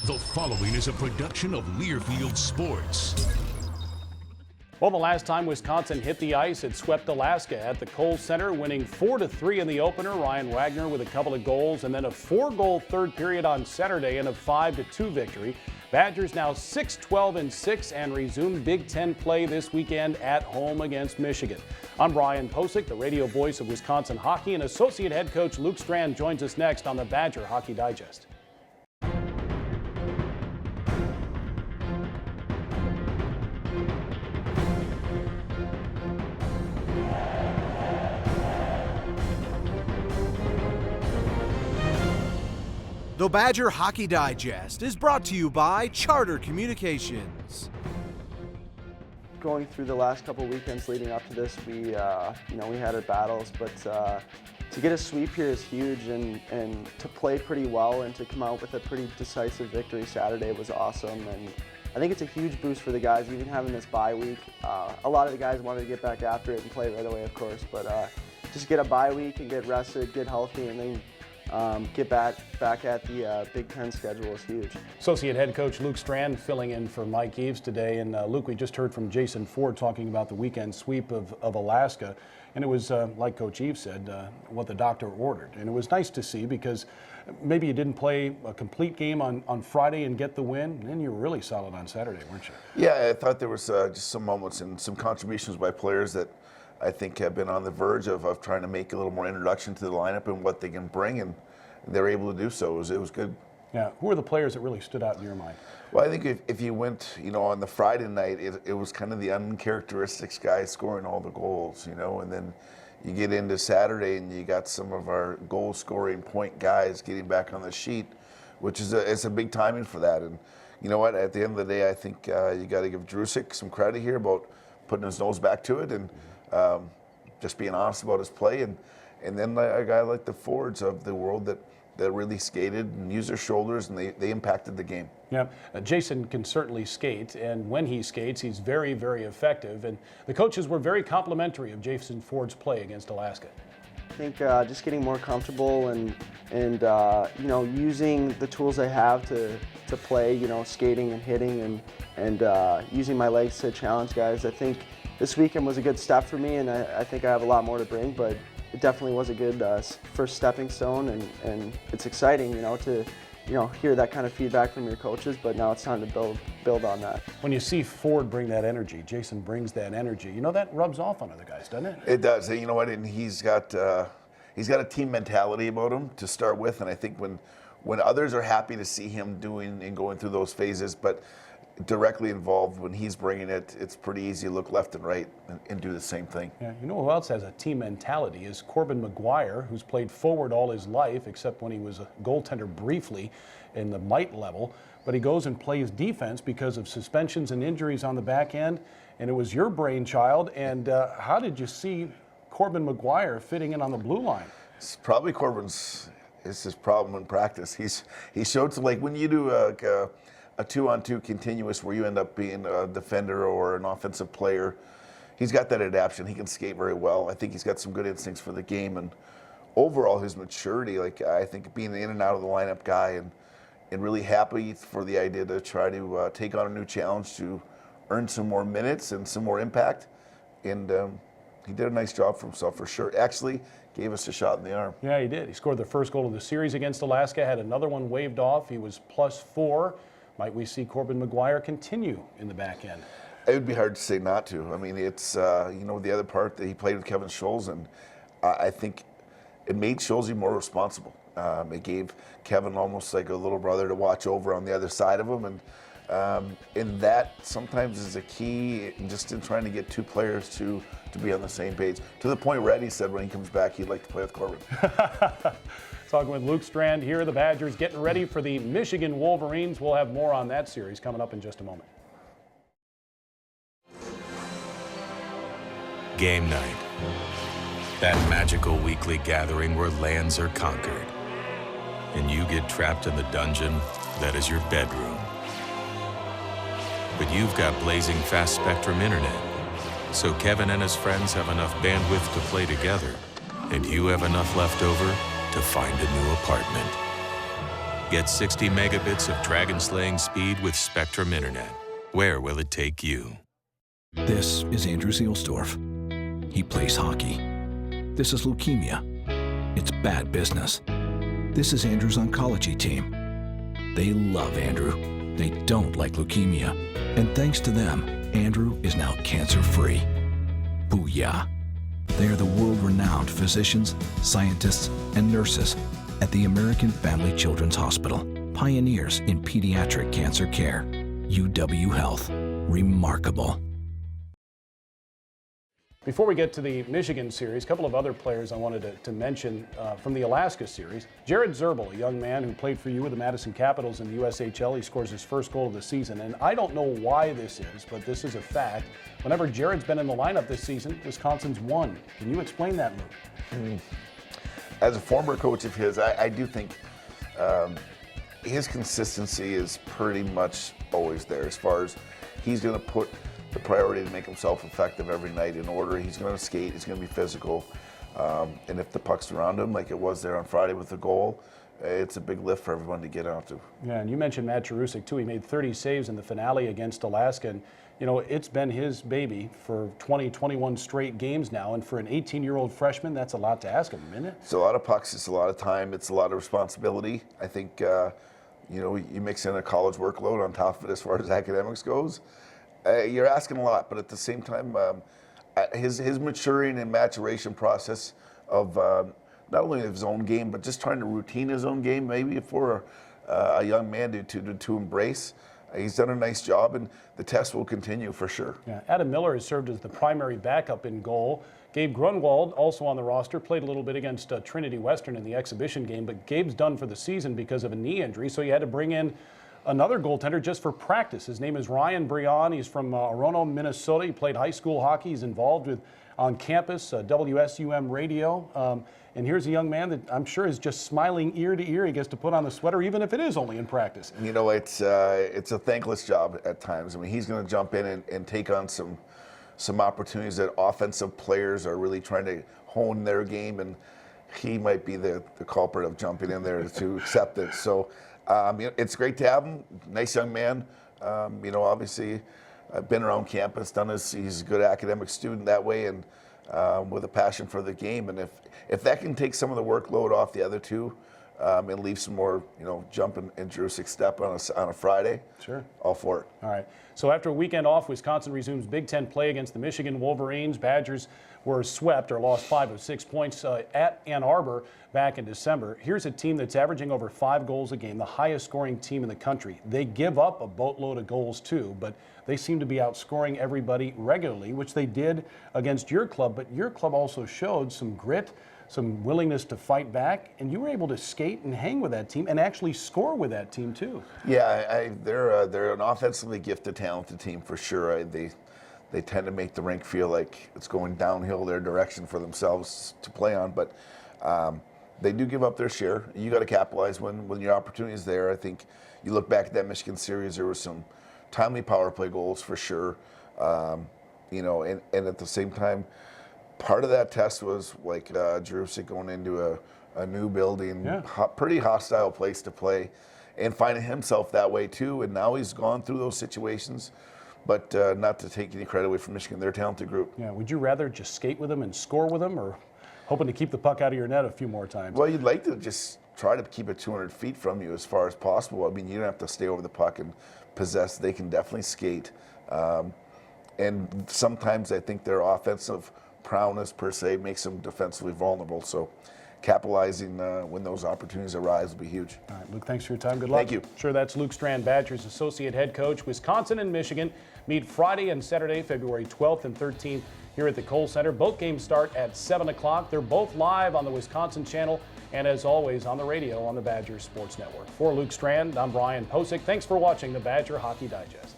The following is a production of Learfield Sports. Well, the last time Wisconsin hit the ice, it swept Alaska at the Kohl Center, winning 4-3 in the opener. Ryan Wagner with a couple of goals, and then a 4-goal third period on Saturday and a 5-2 victory. Badgers now 6-12-6 and resume Big Ten play this weekend at home against Michigan. I'm Brian Posick, the radio voice of Wisconsin hockey, and associate head coach Luke Strand joins us next on the Badger Hockey Digest. The Badger Hockey Digest is brought to you by Charter Communications. Going through the last couple of weekends leading up to this, we had our battles, but to get a sweep here is huge, and to play pretty well and to come out with a pretty decisive victory Saturday was awesome. And I think it's a huge boost for the guys, even having this bye week. A lot of the guys wanted to get back after it and play right away, of course, but just get a bye week and get rested, get healthy, and then get back at the Big Ten schedule is huge. Associate head coach Luke Strand filling in for Mike Eves today. And Luke, we just heard from Jason Ford talking about the weekend sweep of Alaska. And it was, like Coach Eves said, what the doctor ordered. And it was nice to see, because maybe you didn't play a complete game on Friday and get the win. And then you were really solid on Saturday, weren't you? Yeah, I thought there was just some moments and some contributions by players that I think have been on the verge of trying to make a little more introduction to the lineup and what they can bring, and they were able to do so. It was good. Yeah. Who are the players that really stood out in your mind? Well, I think if you went, on the Friday night, it was kind of the uncharacteristic guys scoring all the goals, and then you get into Saturday and you got some of our goal-scoring point guys getting back on the sheet, which is it's a big timing for that. And you know what? At the end of the day, I think you got to give Drusik some credit here about putting his nose back to it and just being honest about his play, and then a guy like the Fords of the world that really skated and used their shoulders, and they impacted the game. Yeah, Jason can certainly skate, and when he skates, he's very, very effective. And the coaches were very complimentary of Jason Ford's play against Alaska. I think just getting more comfortable and using the tools I have to play, skating and hitting and using my legs to challenge guys. I think this weekend was a good step for me, and I think I have a lot more to bring, but it definitely was a good first stepping stone, and it's exciting, to hear that kind of feedback from your coaches, but now it's time to build on that. When you see Ford bring that energy, Jason brings that energy, that rubs off on other guys, doesn't it? It does. You know what? And he's got a team mentality about him to start with, and I think when others are happy to see him doing and going through those phases, but directly involved when he's bringing it, it's pretty easy to look left and right and do the same thing. Yeah, who else has a team mentality is Corbin McGuire, who's played forward all his life, except when he was a goaltender briefly in the mite level. But he goes and plays defense because of suspensions and injuries on the back end. And it was your brainchild. And how did you see Corbin McGuire fitting in on the blue line? It's probably it's his problem in practice. He showed some, like when you do a 2-on-2 continuous where you end up being a defender or an offensive player, he's got that adaptation. He can skate very well. I think he's got some good instincts for the game, and overall his maturity, I think being an in and out of the lineup guy and really happy for the idea to try to take on a new challenge to earn some more minutes and some more impact, and he did a nice job for himself for sure. Actually gave us a shot in the arm. Yeah, he did. He scored the first goal of the series against Alaska, had another one waved off. He was +4. Might we see Corbin McGuire continue in the back end? It would be hard to say not to. I mean, it's, the other part that he played with Kevin Scholes, and I think it made Scholes more responsible. It gave Kevin almost like a little brother to watch over on the other side of him, and that sometimes is a key just in trying to get two players to be on the same page. To the point where Eddie said when he comes back, he'd like to play with Corbin. Talking with Luke Strand here. The Badgers getting ready for the Michigan Wolverines. We'll have more on that series coming up in just a moment. Game night. That magical weekly gathering where lands are conquered. And you get trapped in the dungeon that is your bedroom. But you've got blazing fast Spectrum internet. So Kevin and his friends have enough bandwidth to play together. And you have enough left over to find a new apartment. Get 60 megabits of dragon-slaying speed with Spectrum Internet. Where will it take you? This is Andrew Zielsdorf. He plays hockey. This is leukemia. It's bad business. This is Andrew's oncology team. They love Andrew. They don't like leukemia. And thanks to them, Andrew is now cancer-free. Booyah. They are the world-renowned physicians, scientists, and nurses at the American Family Children's Hospital, pioneers in pediatric cancer care. UW Health. Remarkable. Before we get to the Michigan series, a couple of other players I wanted to mention from the Alaska series. Jared Zerbel, a young man who played for you with the Madison Capitals in the USHL. He scores his first goal of the season. And I don't know why this is, but this is a fact. Whenever Jared's been in the lineup this season, Wisconsin's won. Can you explain that, Luke? As a former coach of his, I do think his consistency is pretty much always there as far as he's going to put the priority to make himself effective every night in order. He's going to skate, he's going to be physical, and if the puck's around him, like it was there on Friday with the goal, it's a big lift for everyone to get out to. Yeah, and you mentioned Matt Jarusik too. He made 30 saves in the finale against Alaska, and you know, it's been his baby for 21 straight games now, and for an 18-year-old freshman, that's a lot to ask him, isn't it? It's a lot of pucks, it's a lot of time, it's a lot of responsibility. I think, you know, you mix in a college workload on top of it as far as academics goes. You're asking a lot, but at the same time, his maturing and maturation process of not only his own game, but just trying to routine his own game, maybe for a young man to embrace. He's done a nice job, and the test will continue for sure. Yeah, Adam Miller has served as the primary backup in goal. Gabe Grunwald, also on the roster, played a little bit against Trinity Western in the exhibition game, but Gabe's done for the season because of a knee injury, so you had to bring in another goaltender just for practice. His name is Ryan Brion. He's from Orono, Minnesota. He played high school hockey. He's involved with on campus, WSUM radio. And here's a young man that I'm sure is just smiling ear to ear. He gets to put on the sweater, even if it is only in practice. You know, it's a thankless job at times. I mean, he's going to jump in and take on some opportunities that offensive players are really trying to hone their game, and he might be the culprit of jumping in there to accept it. So. It's great to have him. Nice young man. You know, obviously, been around campus, he's a good academic student that way, and with a passion for the game. And if that can take some of the workload off the other two, and leave some more, you know, jump and Jarusik step on a Friday, sure, all for it. All right. So after a weekend off, Wisconsin resumes Big Ten play against the Michigan Wolverines. Badgers were swept or lost 5 of 6 points at Ann Arbor back in December. Here's a team that's averaging over 5 goals a game, the highest scoring team in the country. They give up a boatload of goals too, but they seem to be outscoring everybody regularly, which they did against your club. But your club also showed some grit, some willingness to fight back, and you were able to skate and hang with that team and actually score with that team too. Yeah, they're an offensively gifted, talented team for sure. They tend to make the rink feel like it's going downhill their direction for themselves to play on, but they do give up their share. You got to capitalize when your opportunity is there. I think you look back at that Michigan series, there were some timely power play goals for sure. You know, and at the same time, part of that test was like Jarusik going into a new building, yeah, pretty hostile place to play, and finding himself that way too. And now he's gone through those situations, but not to take any credit away from Michigan, they're a talented group. Yeah, would you rather just skate with them and score with them, or hoping to keep the puck out of your net a few more times? Well, you'd like to just try to keep it 200 feet from you as far as possible. I mean, you don't have to stay over the puck and possess. They can definitely skate. And sometimes I think their offensive prowess per se makes them defensively vulnerable. So capitalizing when those opportunities arise will be huge. All right, Luke, thanks for your time. Good luck. Thank you. Sure, that's Luke Strand, Badgers associate head coach. Wisconsin and Michigan meet Friday and Saturday, February 12th and 13th here at the Kohl Center. Both games start at 7 o'clock. They're both live on the Wisconsin channel and, as always, on the radio on the Badgers Sports Network. For Luke Strand, I'm Brian Posick. Thanks for watching the Badger Hockey Digest.